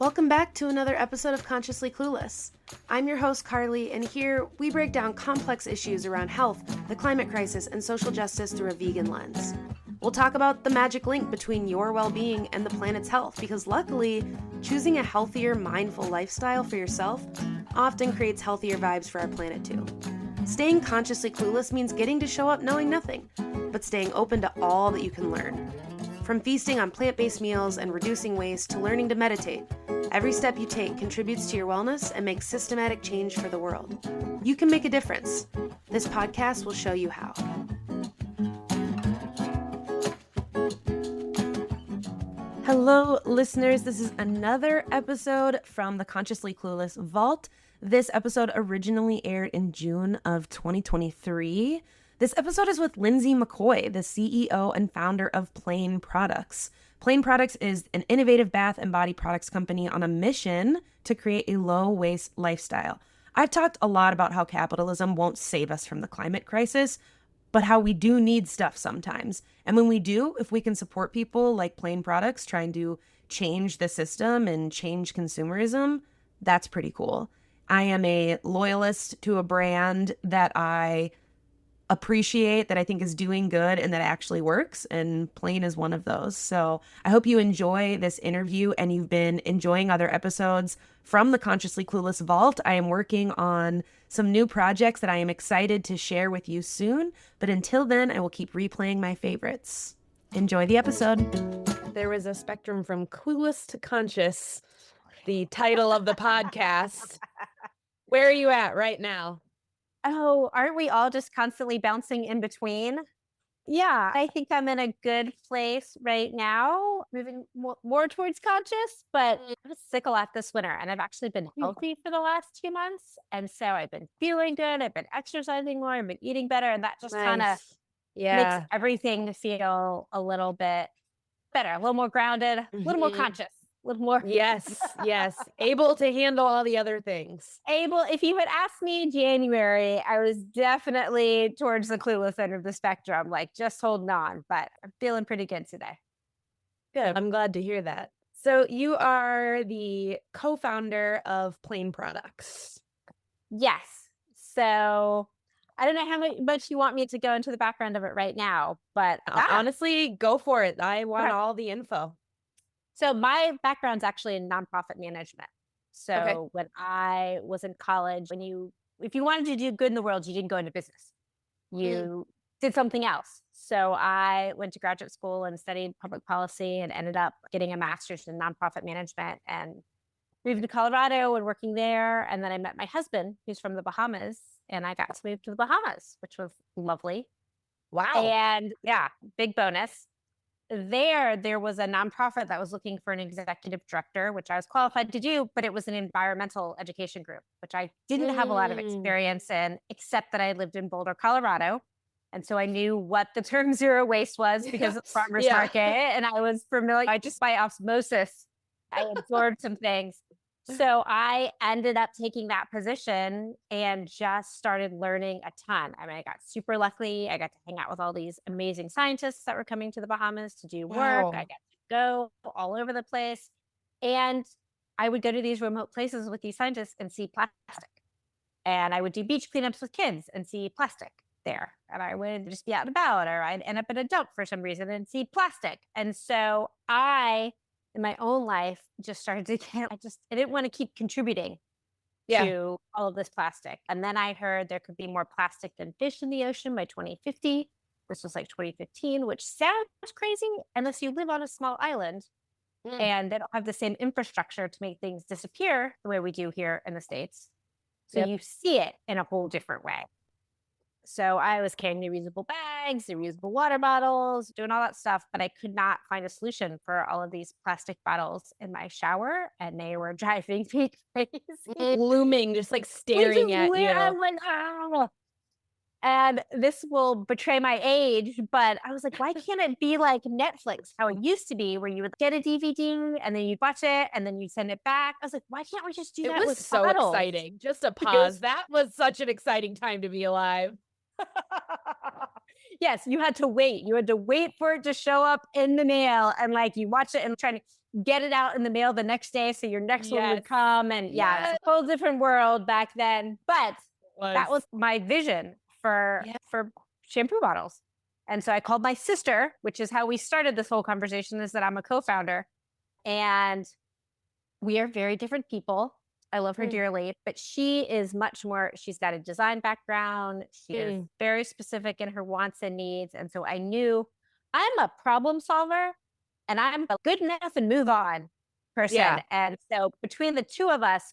Welcome back to another episode of Consciously Clueless. I'm your host, Carly, and here we break down complex issues around health, the climate crisis, and social justice through a vegan lens. We'll talk about the magic link between your well-being and the planet's health, because luckily, choosing a healthier, mindful lifestyle for yourself often creates healthier vibes for our planet too. Staying consciously clueless means getting to show up knowing nothing, but staying open to all that you can learn. From feasting on plant-based meals and reducing waste to learning to meditate, every step you take contributes to your wellness and makes systematic change for the world. You can make a difference. This podcast will show you how. Hello, listeners. This is another episode from the Consciously Clueless Vault. This episode originally aired in June of 2023. This episode is with Lindsay McCoy, the CEO and founder of Plaine Products. Plaine Products is an innovative bath and body products company on a mission to create a low-waste lifestyle. I've talked a lot about how capitalism won't save us from the climate crisis, but how we do need stuff sometimes. And when we do, if we can support people like Plaine Products trying to change the system and change consumerism, that's pretty cool. I am a loyalist to a brand that I appreciate, that I think is doing good and that actually works, and Plaine is one of those. So I hope you enjoy this interview and you've been enjoying other episodes from the Consciously Clueless Vault. I am working on some new projects that I am excited to share with you soon, but until then, I will keep replaying my favorites. Enjoy the episode. There was a spectrum from clueless to conscious, the title of the podcast. Where are you at right now? Oh, aren't we all just constantly bouncing in between? Yeah, I think I'm in a good place right now, moving more towards conscious, but I was sick a lot this winter and I've actually been healthy for the last 2 months. And so I've been feeling good. I've been exercising more. I've been eating better. And that just kind of makes everything feel a little bit better, a little more grounded, a little more conscious. A little more. Yes. Able to handle all the other things. If you had asked me in January, I was definitely towards the clueless end of the spectrum, like just holding on, but I'm feeling pretty good today. Good. I'm glad to hear that. So you are the co-founder of Plaine Products. Yes. So I don't know how much you want me to go into the background of it right now, but honestly, go for it. I want all the info. So my background's actually in nonprofit management. So when I was in college, if you wanted to do good in the world, you didn't go into business. You did something else. So I went to graduate school and studied public policy and ended up getting a master's in nonprofit management and moved to Colorado and working there. And then I met my husband, who's from the Bahamas, and I got to move to the Bahamas, which was lovely. Wow. And yeah, big bonus. There was a nonprofit that was looking for an executive director, which I was qualified to do, but it was an environmental education group, which I didn't have a lot of experience in, except that I lived in Boulder, Colorado. And so I knew what the term zero waste was because of the farmer's market. And I was familiar. I just by osmosis, I absorbed some things. So I ended up taking that position and just started learning a ton. I mean, I got super lucky. I got to hang out with all these amazing scientists that were coming to the Bahamas to do work. I got to go all over the place. And I would go to these remote places with these scientists and see plastic. And I would do beach cleanups with kids and see plastic there. And I would just be out and about, or I'd end up in a dump for some reason and see plastic. And so in my own life, just started to I didn't want to keep contributing to all of this plastic. And then I heard there could be more plastic than fish in the ocean by 2050. This was like 2015, which sounds crazy unless you live on a small island and they don't have the same infrastructure to make things disappear the way we do here in the States. So you see it in a whole different way. So I was carrying the reusable bags, the reusable water bottles, doing all that stuff, but I could not find a solution for all of these plastic bottles in my shower, and they were driving me crazy. Blooming, just like staring at you. I'm like, oh. And this will betray my age, but I was like, why can't it be like Netflix, how it used to be, where you would get a DVD and then you'd watch it and then you'd send it back? I was like, why can't we just do that with so bottles? Exciting. Just a pause. That was such an exciting time to be alive. Yes, you had to wait. You had to wait for it to show up in the mail, and like you watch it and get it out in the mail the next day so your next one would Yes. come. And yeah, Yes. it's a whole different world back then. But that Was. was my vision for Yeah. shampoo bottles. And so I called my sister, which is how we started this whole conversation, is that I'm a co-founder. And we are very different people. I love her dearly, but she is much more, she's got a design background. She is very specific in her wants and needs. And so I knew I'm a problem solver and I'm a good enough and move on person. Yeah. And so between the two of us,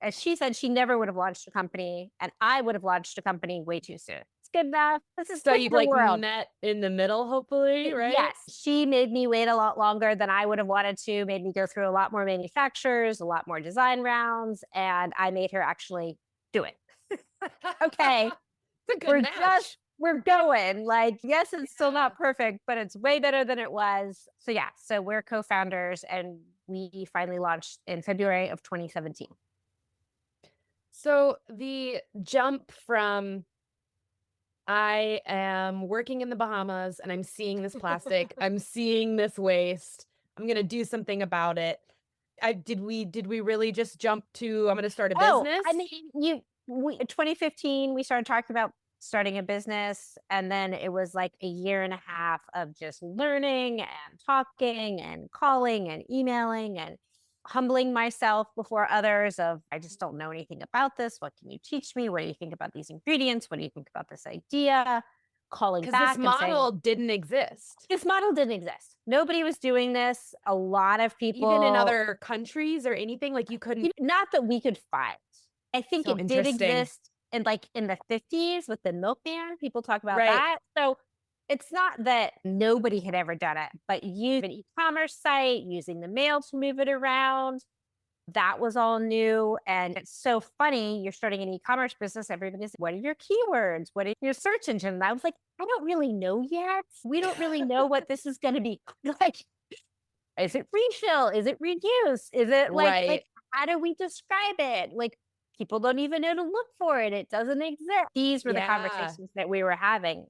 as she said, she never would have launched a company, and I would have launched a company way too soon. It's good enough. This is So good you for the like world. met in the middle, hopefully, right? Yes. She made me wait a lot longer than I would have wanted to, made me go through a lot more manufacturers, a lot more design rounds, and I made her actually do it. Okay. It's a good match. We're going. Like, yes, it's still not perfect, but it's way better than it was. So yeah, so we're co-founders, and we finally launched in February of 2017. So the jump from I am working in the Bahamas and I'm seeing this plastic, I'm seeing this waste, I'm gonna do something about it. Did we really just jump to I'm gonna start a business? I mean, in 2015, we started talking about starting a business, and then it was like a year and a half of just learning and talking and calling and emailing and humbling myself before others of, I just don't know anything about this. What can you teach me? What do you think about these ingredients? What do you think about this idea? Calling Because back this and saying, model didn't exist. this model didn't exist. Nobody was doing this. A lot of people, Even in other countries or anything, like you couldn't. not that we could find. I think So it did interesting. exist in the 50s with the milkman. People talk about Right. that. So it's not that nobody had ever done it, but use an e-commerce site, using the mail to move it around, that was all new. And it's so funny. You're starting an e-commerce business. Everybody's, what are your keywords? What is your search engine? And I was like, I don't really know yet. We don't really know what this is going to be like. Is it refill? Is it reduce? Is it like, how do we describe it? Like, people don't even know to look for it. It doesn't exist. These were the conversations that we were having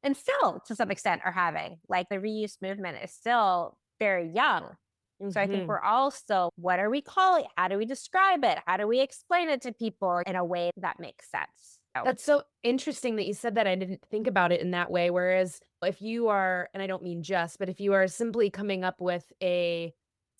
and still to some extent are having. Like, the reuse movement is still very young. So I think we're all still, what are we calling it? How do we describe it? How do we explain it to people in a way that makes sense? That's so interesting that you said that. I didn't think about it in that way. Whereas if you are, and I don't mean just, but if you are simply coming up with a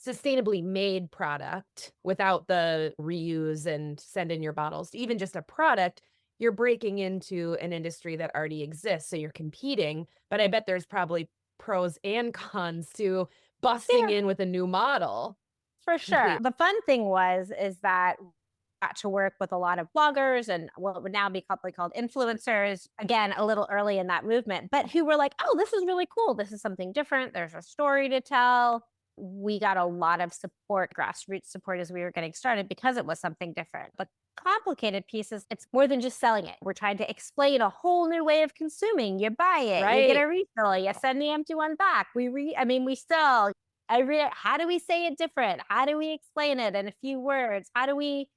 sustainably made product without the reuse and send in your bottles, even just a product, you're breaking into an industry that already exists. So you're competing, but I bet there's probably pros and cons to busting in with a new model. For sure. The fun thing is that got to work with a lot of bloggers and what would now be probably called influencers, again, a little early in that movement, but who were like, oh, this is really cool. This is something different. There's a story to tell. We got a lot of support, grassroots support, as we were getting started because it was something different. The complicated piece is it's more than just selling it. We're trying to explain a whole new way of consuming. You buy it, you get a refill, you send the empty one back. How do we say it different? How do we explain it in a few words? How do we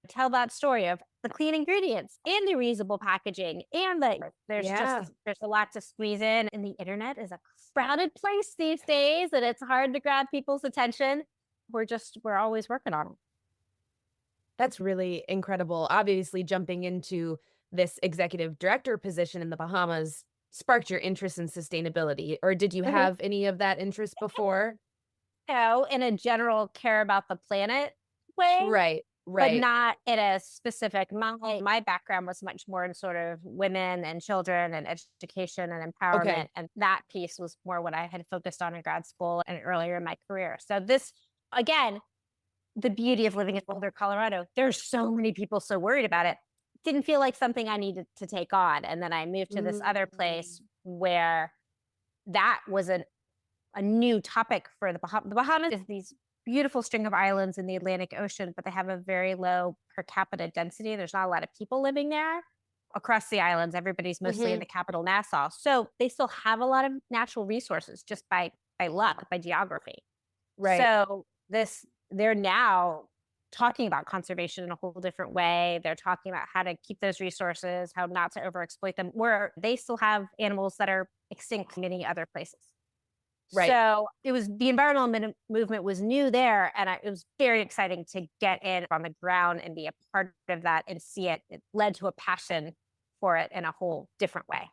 tell that story of the clean ingredients and the reusable packaging and there's a lot to squeeze in, and the internet is a crowded place these days and it's hard to grab people's attention. We're always working on it. That's really incredible. Obviously, jumping into this executive director position in the Bahamas sparked your interest in sustainability, or did you have any of that interest before? No, in a general care about the planet way. Right. But not in a specific, my background was much more in sort of women and children and education and empowerment. Okay. And that piece was more what I had focused on in grad school and earlier in my career. So this, again, the beauty of living in Boulder, Colorado, there's so many people so worried about it. Didn't feel like something I needed to take on. And then I moved to this other place where that was a new topic for the Bahamas. The Bahamas is these beautiful string of islands in the Atlantic Ocean, but they have a very low per capita density. There's not a lot of people living there. Across the islands, everybody's mostly in the capital, Nassau. So they still have a lot of natural resources just by luck, by geography. Right. So they're now talking about conservation in a whole different way. They're talking about how to keep those resources, how not to overexploit them, where they still have animals that are extinct in many other places. Right. So it was the environmental movement was new there, and it was very exciting to get in on the ground and be a part of that and see it. It led to a passion for it in a whole different way.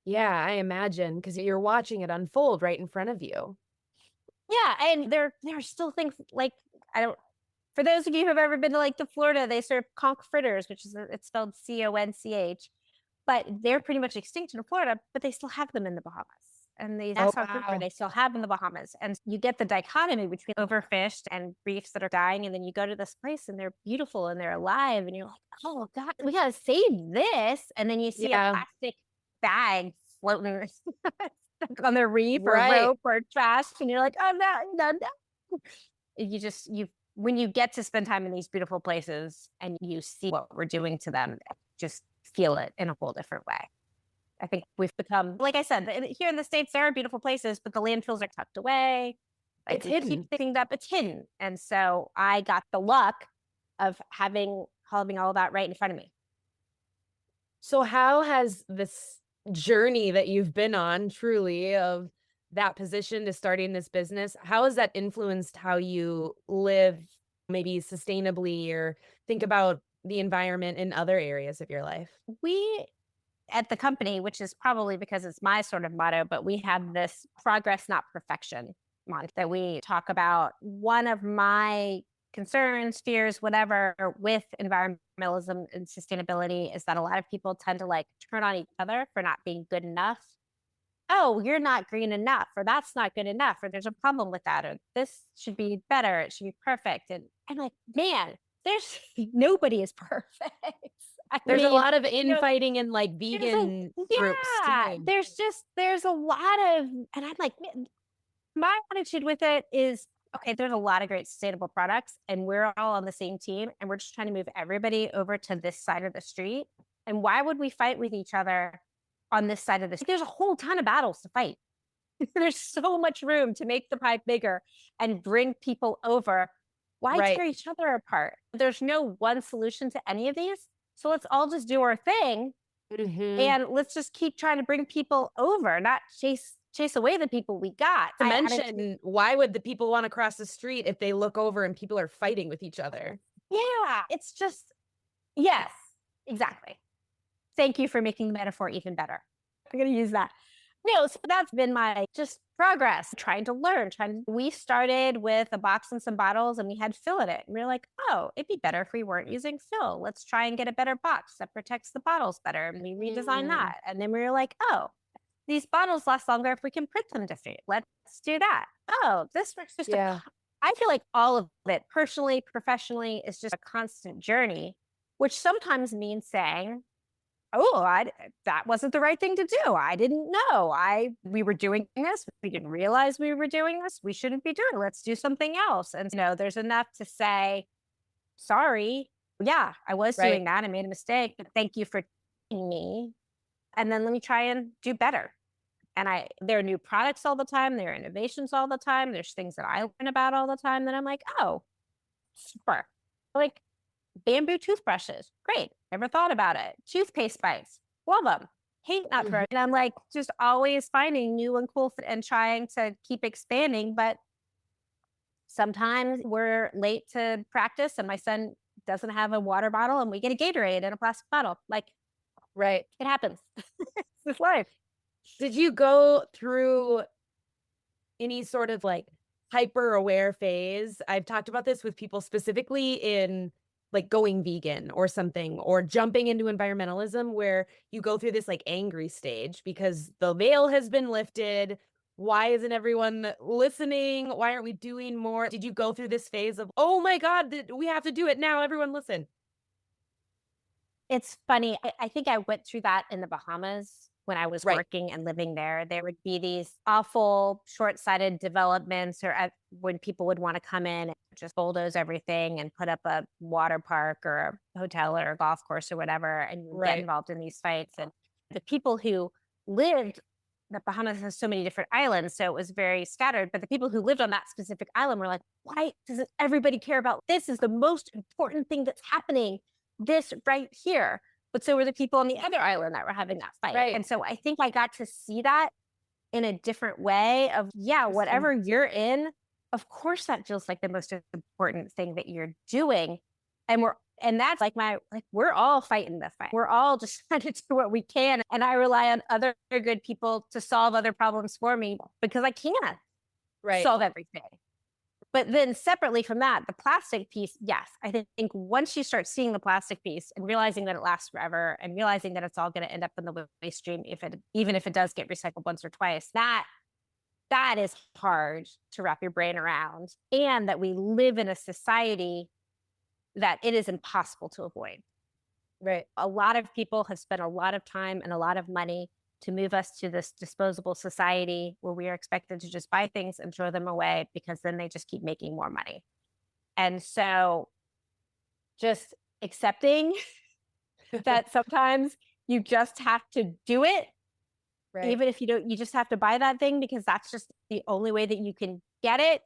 Yeah, I imagine because you're watching it unfold right in front of you. Yeah, and there are still things like I don't. For those of you who have ever been to like the Florida, they serve conch fritters, which is it's spelled CONCH, but they're pretty much extinct in Florida, but they still have them in the Bahamas. And the Oh, Nassau grouper, wow. they still have in the Bahamas. And you get the dichotomy between overfished and reefs that are dying. And then you go to this place and they're beautiful and they're alive. And you're like, oh God, we gotta save this. And then you see a Yeah, plastic bag floating stuck on the reef or right. rope or trash. And you're like, oh no. You when you get to spend time in these beautiful places and you see what we're doing to them, just feel it in a whole different way. I think we've become, like I said, here in the States, there are beautiful places, but the landfills are tucked away. Like It's we keep hidden. thinking that it's hidden. And so I got the luck of having all that right in front of me. So how has this journey that you've been on truly of that position to starting this business, how has that influenced how you live maybe sustainably or think about the environment in other areas of your life? We at the company, which is probably because it's my sort of motto, but we have this progress, not perfection month that we talk about. One of my concerns, fears, whatever, with environmentalism and sustainability is that a lot of people tend to like turn on each other for not being good enough. Oh, you're not green enough, or that's not good enough, or there's a problem with that, or this should be better, it should be perfect. And I'm like, man, there's nobody is perfect. I There's a mean, lot of you know, infighting in like there's a vegan groups yeah, too. there's a lot of, and I'm like, man, my attitude with it is, okay, there's a lot of great sustainable products, and we're all on the same team, and we're just trying to move everybody over to this side of the street. And why would we fight with each other on this side of the street? There's a whole ton of battles to fight. There's so much room to make the pie bigger and bring people over. Why Right. tear each other apart? There's no one solution to any of these. So let's all just do our thing Mhm. and let's just keep trying to bring people over, not chase away the people we got. To I don't, mention, why would the people want to cross the street if they look over and people are fighting with each other? yeah, it's just, yes, exactly. Thank you for making the metaphor even better. I'm going to use that. No, so that's been my just progress, trying to learn, we started with a box and some bottles and we had fill in it. And we were like, oh, it'd be better if we weren't using fill. Let's try and get a better box that protects the bottles better. And we redesigned Mm. that. And then we were like, oh, these bottles last longer if we can print them different. Let's do that. Oh, this works just Yeah. I feel like all of it, personally, professionally, is just a constant journey, which sometimes means saying, oh, that wasn't the right thing to do. I didn't know. We were doing this. We didn't realize we were doing this. We shouldn't be doing it. Let's do something else. And there's enough to say, sorry. Yeah, I was Right. doing that. I made a mistake, but thank you for teaching me. And then let me try and do better. And there are new products all the time. There are innovations all the time. There's things that I learn about all the time that I'm like, oh, super. Like bamboo toothbrushes. Great. Never thought about it. Toothpaste spikes. Love them. Hate not throwing. And I'm like, just always finding new and cool and trying to keep expanding. But sometimes we're late to practice and my son doesn't have a water bottle and we get a Gatorade in a plastic bottle. Like Right. it happens. It's life. Did you go through any sort of like hyper aware phase? I've talked about this with people specifically in like going vegan or something or jumping into environmentalism where you go through this like angry stage because the veil has been lifted. Why isn't everyone listening? Why aren't we doing more? Did you go through this phase of, oh my God, we have to do it now? Everyone listen. It's funny. I think I went through that in the Bahamas when I was Right. working and living there. There would be these awful short-sighted developments or when people would want to come in and just bulldoze everything and put up a water park or a hotel or a golf course or whatever, and you would get Right. involved in these fights. And the people who lived, the Bahamas has so many different islands, so it was very scattered. But the people who lived on that specific island were like, why doesn't everybody care about this? Is the most important thing that's happening this right here. But so were the people on the other island that were having that fight. Right. And so I think I got to see that in a different way of, yeah, Interesting. whatever you're in, of course that feels like the most important thing that you're doing. And that's like we're all fighting this fight. We're all just trying to do what we can. And I rely on other good people to solve other problems for me because I can't Right. solve everything. But then separately from that, the plastic piece, yes, I think once you start seeing the plastic piece and realizing that it lasts forever and realizing that it's all going to end up in the waste stream, even if it does get recycled once or twice, that is hard to wrap your brain around. And that we live in a society that it is impossible to avoid. Right. A lot of people have spent a lot of time and a lot of money to move us to this disposable society where we are expected to just buy things and throw them away because then they just keep making more money. And so just accepting that sometimes you just have to do it, Right. even if you just have to buy that thing because that's just the only way that you can get it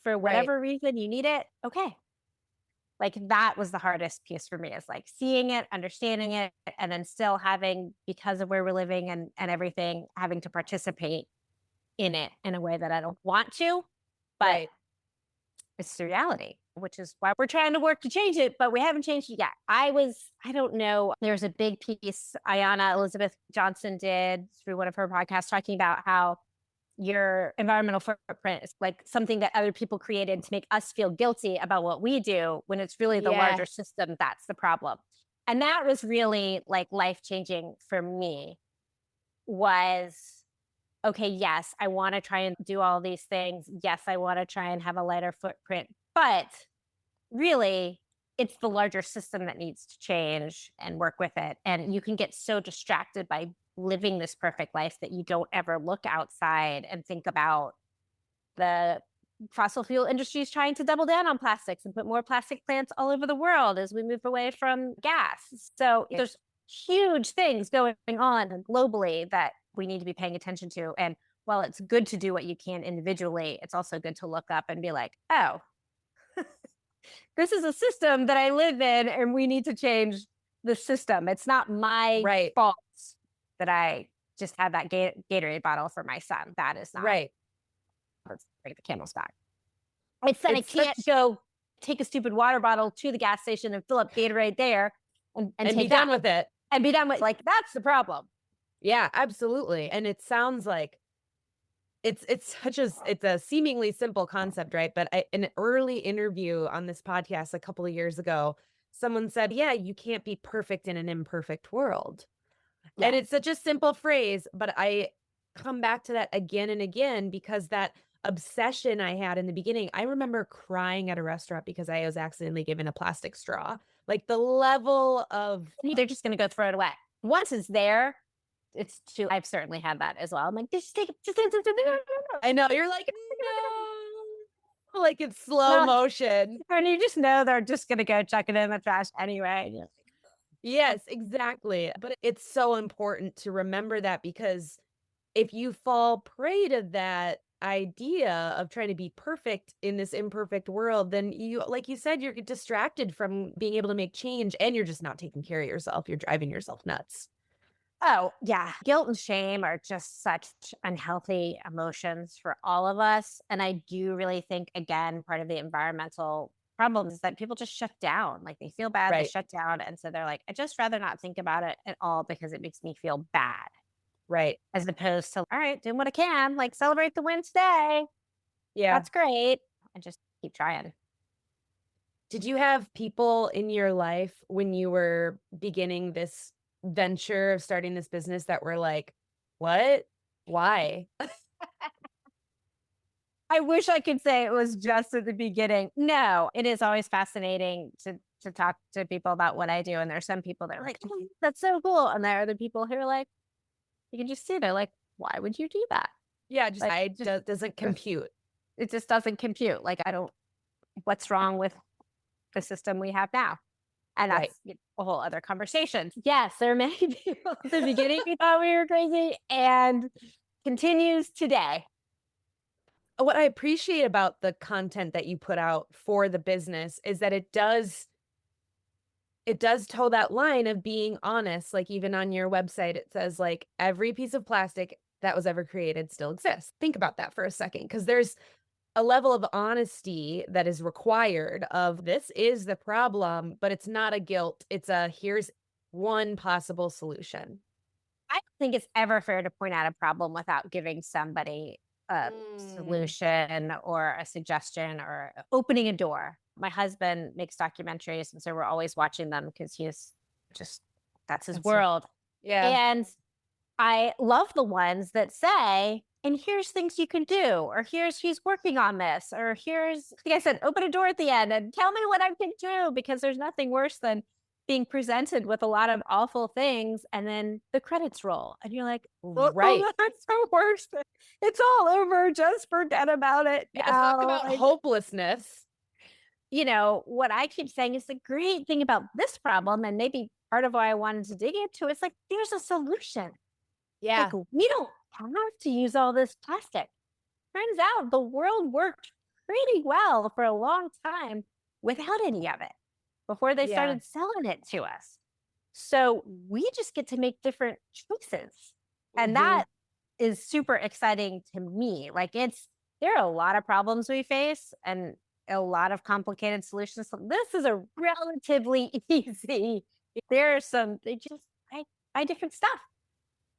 for whatever reason you need it. Okay. Like that was the hardest piece for me is like seeing it, understanding it, and then still having, because of where we're living and everything, having to participate in it in a way that I don't want to, but Right. it's the reality, which is why we're trying to work to change it, but we haven't changed it yet. I don't know, there's a big piece Ayanna Elizabeth Johnson did through one of her podcasts talking about how your environmental footprint is like something that other people created to make us feel guilty about what we do when it's really the larger system that's the problem. And that was really like life-changing for me was, okay, yes, I want to try and do all these things. Yes, I want to try and have a lighter footprint, but really it's the larger system that needs to change and work with it. And you can get so distracted by living this perfect life that you don't ever look outside and think about the fossil fuel industry is trying to double down on plastics and put more plastic plants all over the world as we move away from gas. So there's huge things going on globally that we need to be paying attention to. And while it's good to do what you can individually, it's also good to look up and be like, oh, this is a system that I live in and we need to change the system. It's not my fault that I just had that Gatorade bottle for my son. That is not. Right. Let's break the camel's back. I said I can't go take a stupid water bottle to the gas station and fill up Gatorade there and be done with it. And be done with, like, that's the problem. Yeah, absolutely. And it sounds like it's a seemingly simple concept, right? But in an early interview on this podcast a couple of years ago, someone said, yeah, you can't be perfect in an imperfect world. Yeah. And it's such a simple phrase, but I come back to that again and again because that obsession I had in the beginning, I remember crying at a restaurant because I was accidentally given a plastic straw. Like the level of... They're just going to go throw it away. Once it's there, it's too... I've certainly had that as well. I'm like, just take it. I know. You're like, no. Like it's slow motion. And you just know they're just going to go chuck it in the trash anyway. Yes, exactly. But it's so important to remember that because if you fall prey to that idea of trying to be perfect in this imperfect world, then you, like you said, you're distracted from being able to make change and you're just not taking care of yourself. You're driving yourself nuts. Oh, yeah. Guilt and shame are just such unhealthy emotions for all of us. And I do really think, again, part of the environmental problem is that people just shut down. Like they feel bad, they shut down. And so they're like, I just rather not think about it at all because it makes me feel bad. Right. As opposed to, all right, doing what I can, like celebrate the win today. Yeah. That's great. And just keep trying. Did you have people in your life when you were beginning this venture of starting this business that were like, what? Why? I wish I could say it was just at the beginning. No, it is always fascinating to talk to people about what I do. And there's some people that are like, oh, that's so cool. And there are other people who are like, you can just see they're like, why would you do that? Yeah, doesn't compute. It just doesn't compute. Like, what's wrong with the system we have now? And that's a whole other conversation. Yes, there are many people at the beginning who thought we were crazy and continues today. What I appreciate about the content that you put out for the business is that it does toe that line of being honest. Like even on your website, it says like every piece of plastic that was ever created still exists. Think about that for a second, because there's a level of honesty that is required of this is the problem, but it's not a guilt. It's a here's one possible solution. I don't think it's ever fair to point out a problem without giving somebody a Mm. solution or a suggestion or opening a door. My husband makes documentaries, and so we're always watching them because he's just that's his That's so world. yeah. And I love the ones that say, and here's things you can do, or he's working on this, or here's, like I said, open a door at the end and tell me what I can do, because there's nothing worse than being presented with a lot of awful things and then the credits roll and you're like, Right. oh, that's the worst. It's all over. Just forget about it Yeah, talk now. about hopelessness. What I keep saying is the great thing about this problem, and maybe part of why I wanted to dig into, it's like there's a solution. Yeah. Like, we don't have to use all this plastic. Turns out the world worked pretty well for a long time without any of it before they Yeah. started selling it to us. So we just get to make different choices. And Mhm. that is super exciting to me. Like, there are a lot of problems we face and a lot of complicated solutions. So this is a relatively easy. There are they just buy different stuff.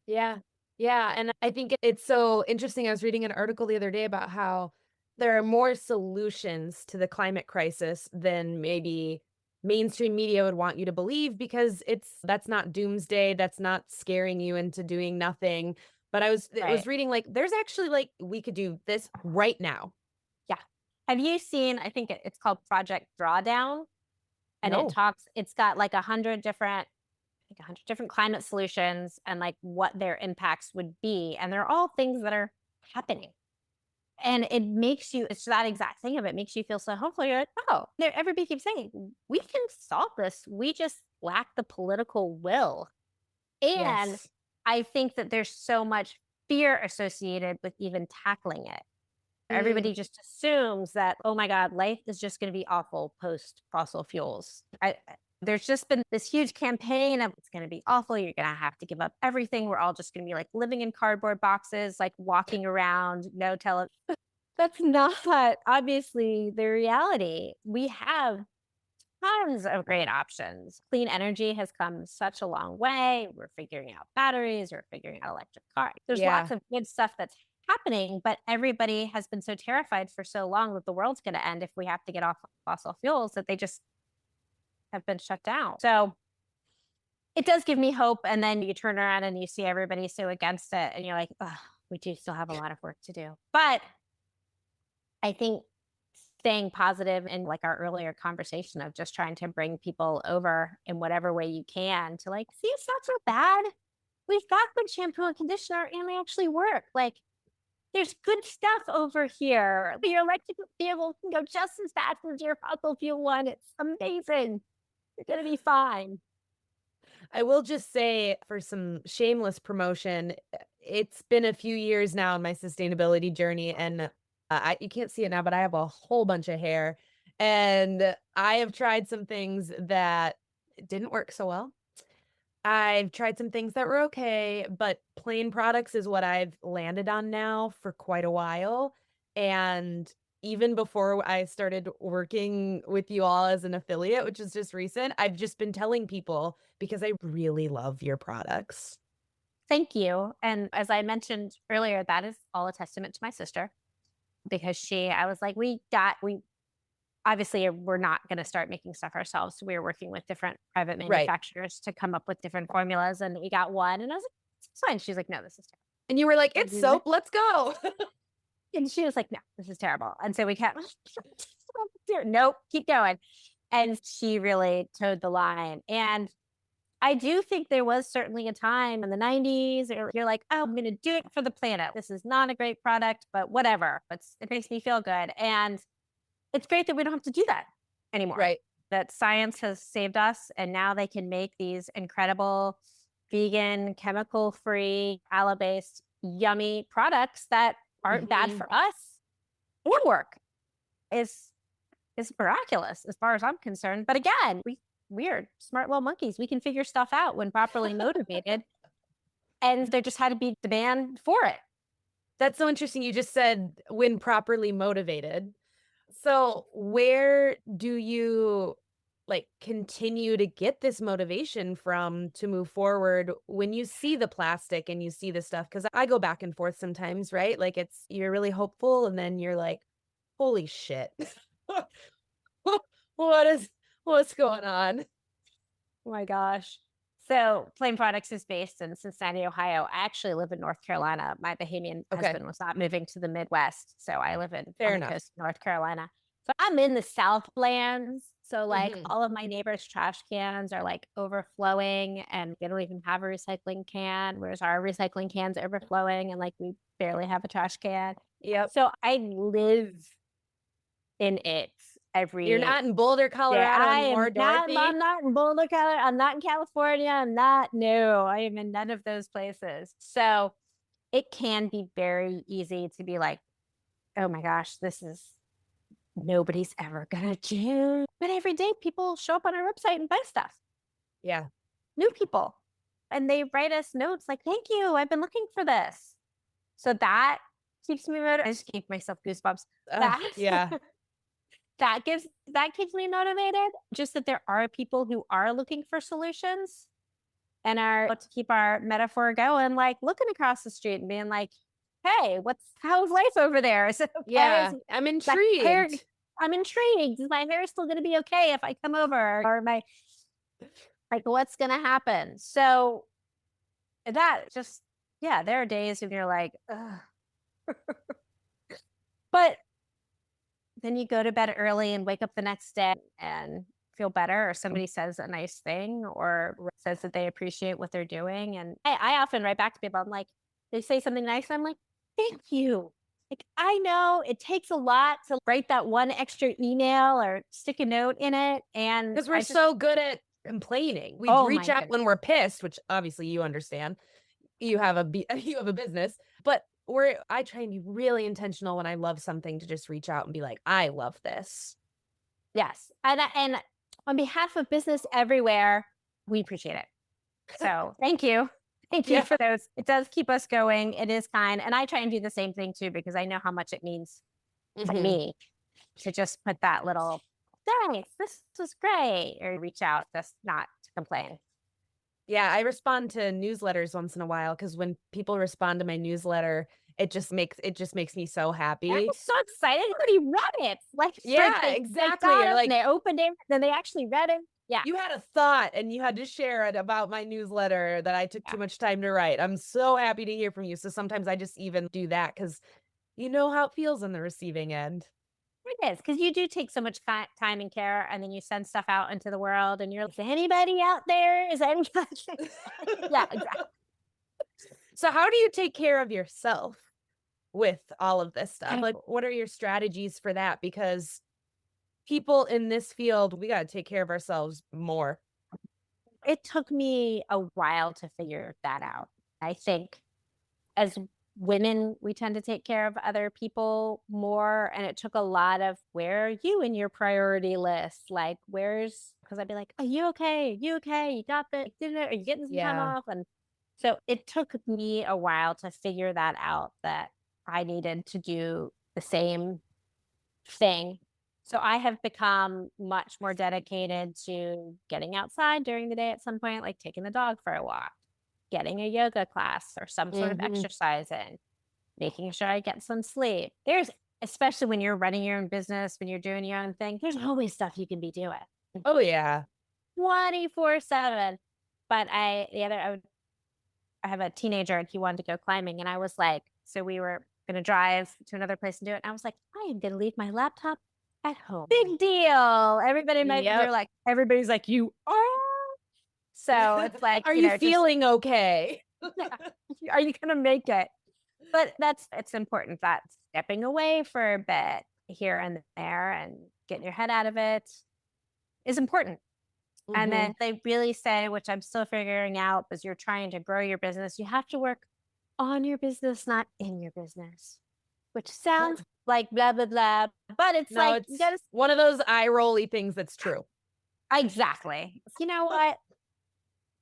Yeah. Yeah, and I think it's so interesting. I was reading an article the other day about how there are more solutions to the climate crisis than maybe mainstream media would want you to believe, because that's not doomsday, that's not scaring you into doing nothing. But it was Right. reading like there's actually like we could do this right now. Yeah. Have you seen, I think it's called Project Drawdown, and No. it's got like 100 different climate solutions and like what their impacts would be. And they're all things that are happening. And it's that exact thing of it makes you feel so hopeful. You're like, oh, everybody keeps saying, we can solve this. We just lack the political will. And Yes. I think that there's so much fear associated with even tackling it. Mm. Everybody just assumes that, oh my God, life is just going to be awful post fossil fuels. There's just been this huge campaign of it's going to be awful. You're going to have to give up everything. We're all just going to be like living in cardboard boxes, like walking around, no tele. That's not obviously the reality. We have tons of great options. Clean energy has come such a long way. We're figuring out batteries, we're figuring out electric cars. There's Yeah. lots of good stuff that's happening, but everybody has been so terrified for so long that the world's going to end if we have to get off fossil fuels that they just have been shut down. So it does give me hope. And then you turn around and you see everybody so against it, and you're like, oh, we do still have a lot of work to do. But I think staying positive in like our earlier conversation of just trying to bring people over in whatever way you can to like, see, it's not so bad. We've got good shampoo and conditioner and they actually work. Like, there's good stuff over here. Your electric vehicle can go just as fast as your fossil fuel one. It's amazing. You're going to be fine. I will just say, for some shameless promotion, it's been a few years now in my sustainability journey, and you can't see it now, but I have a whole bunch of hair, and I have tried some things that didn't work so well. I've tried some things that were okay, but Plaine products is what I've landed on now for quite a while. And even before I started working with you all as an affiliate, which is just recent, I've just been telling people because I really love your products. Thank you. And as I mentioned earlier, that is all a testament to my sister, because I was like, we obviously we're not going to start making stuff ourselves. So we were working with different private Right. manufacturers to come up with different formulas, and we got one. And I was like, it's fine. She's like, no, this is terrible. And you were like, it's soap, let's go. And she was like, no, this is terrible. And so we kept, nope, keep going. And she really towed the line. And I do think there was certainly a time in the 90s where you're like, oh, I'm going to do it for the planet. This is not a great product, but whatever. It makes me feel good. And it's great that we don't have to do that anymore. Right. That science has saved us, and now they can make these incredible vegan, chemical-free, aloe-based, yummy products that aren't bad for us or work. Is miraculous as far as I'm concerned. But again, we're smart little monkeys. We can figure stuff out when properly motivated. And there just had to be demand for it. That's so interesting. You just said when properly motivated. So where do you like continue to get this motivation from to move forward when you see the plastic and you see the stuff? Because I go back and forth sometimes, right? Like you're really hopeful and then you're like, holy shit. what is what's going on? Oh my gosh. So Plaine Products is based in Cincinnati, Ohio. I actually live in North Carolina. My Bahamian Okay. husband was not moving to the Midwest. So I live on Fair the enough. coast of North Carolina. So I'm in the Southlands. So like Mhm. all of my neighbors' trash cans are like overflowing and they don't even have a recycling can, whereas our recycling can's overflowing and like we barely have a trash can. Yep. So I live in it every You're not in Boulder, day. Colorado I anymore, am not, Dorothy. I'm not in Boulder, Colorado. I'm not in California. I'm not, no, I am in none of those places. So it can be very easy to be like, oh my gosh, this is nobody's ever gonna do. But every day people show up on our website and buy stuff. Yeah. New people. And they write us notes like, thank you. I've been looking for this. So that keeps me motivated. I just gave myself goosebumps. That Yeah. that keeps me motivated. Just that there are people who are looking for solutions and are to keep our metaphor going, like looking across the street and being like, hey, how's life over there? Is it okay? Yeah. I'm My hair, intrigued. I'm intrigued. Is my hair still gonna be okay if I come over? Or like what's gonna happen? So that just, yeah, there are days when you're like, ugh. But then you go to bed early and wake up the next day and feel better, or somebody says a nice thing or says that they appreciate what they're doing. And I often write back to people, I'm like, they say something nice, I'm like, thank you. Like, I know it takes a lot to write that one extra email or stick a note in it. And Because we're so good at complaining. We oh reach my out goodness. when we're pissed, which obviously you understand. You have you have a business, but I try and be really intentional when I love something to just reach out and be like, I love this. Yes. And on behalf of business everywhere, we appreciate it. So thank you. Thank you Yeah. for those. It does keep us going. It is kind. And I try and do the same thing too, because I know how much it means to Mhm. me to just put that little, thanks, this was great, or reach out, just not to complain. Yeah, I respond to newsletters once in a while because when people respond to my newsletter, it just makes me so I'm happy. so excited. Everybody read it. Like, Yeah, they exactly. got You're it, like, and they opened it, then they actually read it. Yeah. you had a thought and you had to share it about my newsletter that I took Yeah. too much time to write. I'm so happy to hear from you. So sometimes I just even do that because you know how it feels on the receiving end. It is, because you do take so much time and care, and then you send stuff out into the world, and you're like, is anybody out there? Is anybody? Yeah, exactly. So how do you take care of yourself with all of this stuff? I- Like, what are your strategies for that? Because people in this field, we got to take care of ourselves more. It took me a while to figure that out. I think as women, we tend to take care of other people more. And it took a lot of, where are you in your priority list? Like, because I'd be like, are you okay? You okay? You got the dinner? Are you getting some time Yeah. off? And so it took me a while to figure that out, that I needed to do the same thing. So I have become much more dedicated to getting outside during the day at some point, like taking the dog for a walk, getting a yoga class or some sort of Mhm. exercise in, making sure I get some sleep. Especially when you're running your own business, when you're doing your own thing, there's always stuff you can be doing Oh, yeah. 24/7. But I have a teenager and he wanted to go climbing. And I was like, so we were going to drive to another place and do it. And I was like, I am going to leave my laptop at home. Big deal. Yep. Everybody's like, you are. So it's like, Are you feeling okay? are you going to make it? But it's important that stepping away for a bit here and there and getting your head out of it is important. And Mhm. then they really say, which I'm still figuring out, as you're trying to grow your business, you have to work on your business, not in your business, which sounds like blah, blah, blah. But it's No, like, you it's gotta, one of those eye rolly things that's true. exactly. You know what?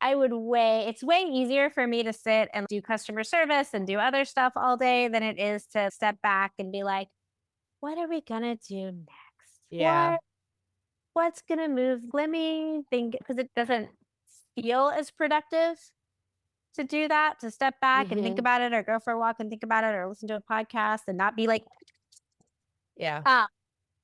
it's way easier for me to sit and do customer service and do other stuff all day than it is to step back and be like, what are we gonna do next? Yeah. What's gonna move? Let me think, because it doesn't feel as productive to do that, to step back and think Mhm. about it, or go for a walk and think about it, or listen to a podcast and not be like, Yeah.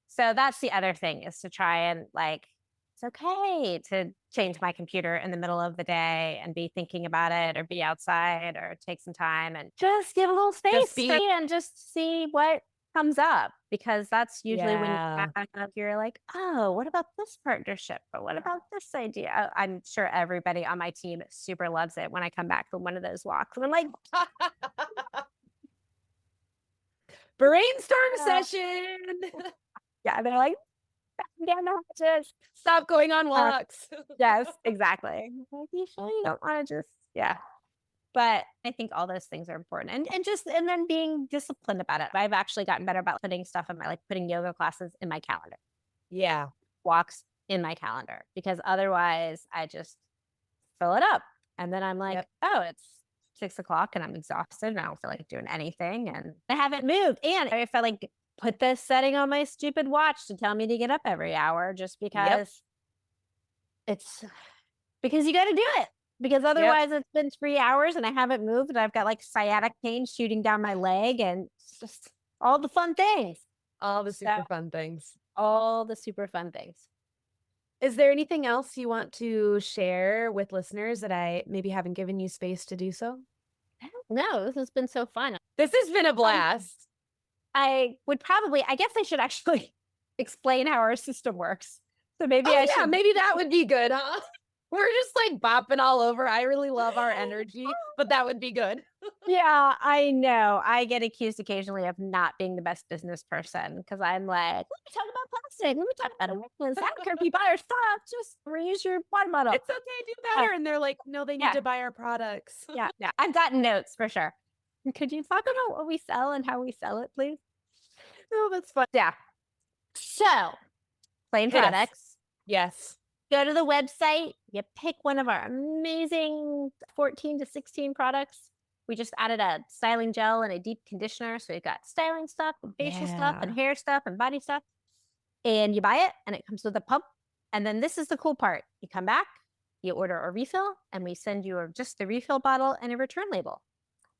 so that's the other thing, is to try and like, it's okay to change my computer in the middle of the day and be thinking about it, or be outside, or take some time and just give a little Just space be and just see what comes up, because that's usually when you Yeah. back up, you're like, oh, what about this partnership? Or what about this idea? I'm sure everybody on my team super loves it when I come back from one of those walks. And I'm like, Brainstorm "Uh," session. yeah, they're like, down the hatches. Stop going on walks. Yes, exactly. Like, you sure you don't want to just, yeah. But I think all those things are important, and then being disciplined about it. I've actually gotten better about putting stuff in my, like putting yoga classes in my calendar, Yeah. walks in my calendar, because otherwise I just fill it up. And then I'm like, Yep. oh, it's 6 o'clock and I'm exhausted and I don't feel like doing anything and I haven't moved. And if I like put this setting on my stupid watch to tell me to get up every hour, just Yep. because it's because you got to do it, because Yep. otherwise it's been 3 hours and I haven't moved and I've got like sciatic pain shooting down my leg, and it's just all the fun things. All the So super fun things. all the super fun things. Is there anything else you want to share with listeners that I maybe haven't given you space to do so? No, this has been so fun. This has been a blast. I guess I should actually explain how our system works. So maybe Oh, I yeah, should. maybe that would be good, huh? We're just like bopping all over. I really love our energy, but that would be good. Yeah, I know. I get accused occasionally of not being the best business person, because I'm like, let me talk about plastic. Let me talk about it. I don't care if you buy our stuff. Just reuse your water bottle. It's okay, do better. And they're like, no, they need yeah. to buy our products. Yeah, I've gotten notes for sure. Could you talk about what we sell and how we sell it, please? Oh, that's fun. Yeah. So, Plaine Hit us. products. Yes. Go to the website, you pick one of our amazing 14 to 16 products. We just added a styling gel and a deep conditioner. So we've got styling stuff and facial stuff and hair stuff and body stuff. And you buy it and it comes with a pump. And then this is the cool part. You come back, you order a refill, and we send you just the refill bottle and a return label.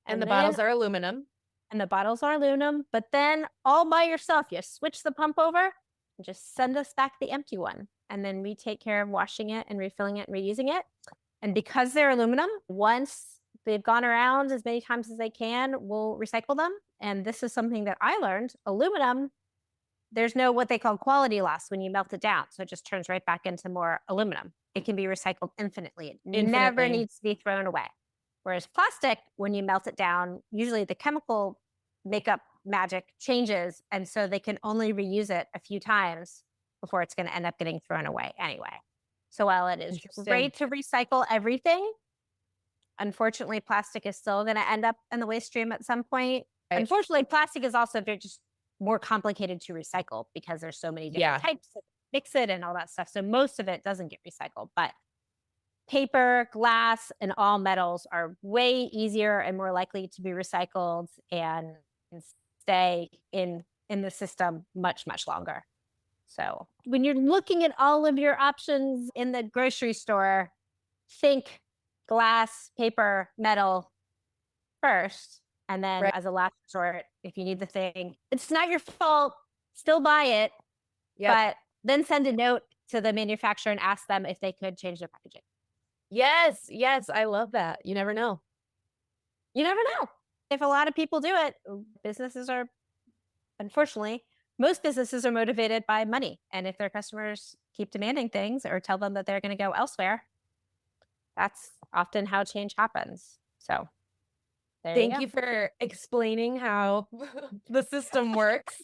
And the bottles are aluminum. And the bottles are aluminum. But then all by yourself, you switch the pump over and just send us back the empty one. And then we take care of washing it and refilling it and reusing it. And because they're aluminum, once they've gone around as many times as they can, we'll recycle them. And this is something that I learned. Aluminum, there's no what they call quality loss when you melt it down. So it just turns right back into more aluminum. It can be recycled infinitely. It never Infinitely. needs to be thrown away. Whereas plastic, when you melt it down, usually the chemical makeup magic changes. And so they can only reuse it a few times before it's going to end up getting thrown away anyway. So while it is great to recycle everything, unfortunately, plastic is still going to end up in the waste stream at some point. Right. Unfortunately, plastic is also just more complicated to recycle because there's so many different types of mix it and all that stuff. So most of it doesn't get recycled, but paper, glass, and all metals are way easier and more likely to be recycled and stay in the system much, much longer. So when you're looking at all of your options in the grocery store, think glass, paper, metal first. And then as a last resort, if you need the thing, it's not your fault, still buy it, but then send a note to the manufacturer and ask them if they could change their packaging. Yes, yes, I love that. You never know. You never know. If a lot of people do it, businesses are, unfortunately, most businesses are motivated by money. And if their customers keep demanding things or tell them that they're going to go elsewhere, that's often how change happens. So thank you for explaining how the system works.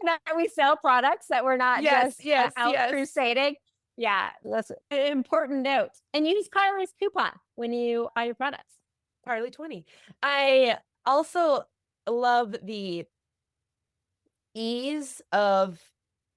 Now we sell products that we're not just out crusading. Yeah, that's an important note. And use Carly's coupon when you buy your products. Carly 20. I also love the ease of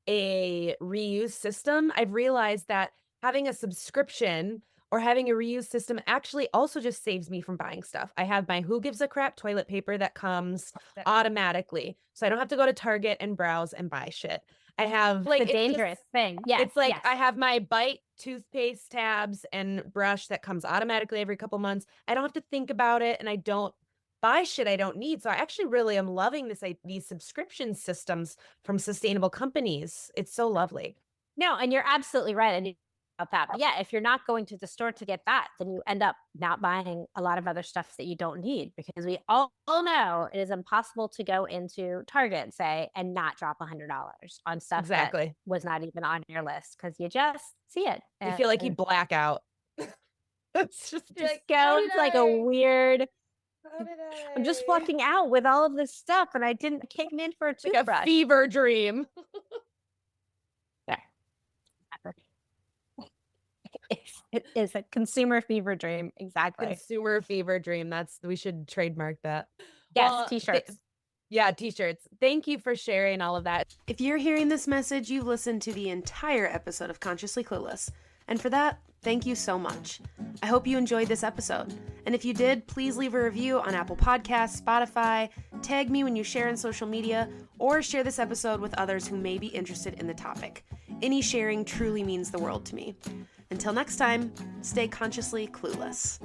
a reuse system. I've realized that having a subscription or having a reuse system actually also just saves me from buying stuff. I have my Who Gives a Crap toilet paper that comes automatically. So I don't have to go to Target and browse and buy shit. I have It's a dangerous thing. Yes. It's like yes. I have my Bite toothpaste tabs and brush that comes automatically every couple months. I don't have to think about it, and I don't buy shit I don't need. So I actually really am loving these subscription systems from sustainable companies. It's so lovely. No, and you're absolutely right about that. But yeah, if you're not going to the store to get that, then you end up not buying a lot of other stuff that you don't need, because we all know it is impossible to go into Target, say, and not drop $100 on stuff that Exactly. was not even on your list, because you just see it. You feel like you and black out. It's just like, go into like a weird. how did I'm just I? walking out with all of this stuff, and I came in for a Like toothbrush. a fever dream. There. It is a consumer fever dream. Exactly. Consumer fever dream. We should trademark that. Yes, Well, t-shirts. Yeah, t-shirts. Thank you for sharing all of that. If you're hearing this message, you've listened to the entire episode of Consciously Clueless. And for that, thank you so much. I hope you enjoyed this episode. And if you did, please leave a review on Apple Podcasts, Spotify, tag me when you share on social media, or share this episode with others who may be interested in the topic. Any sharing truly means the world to me. Until next time, stay consciously clueless.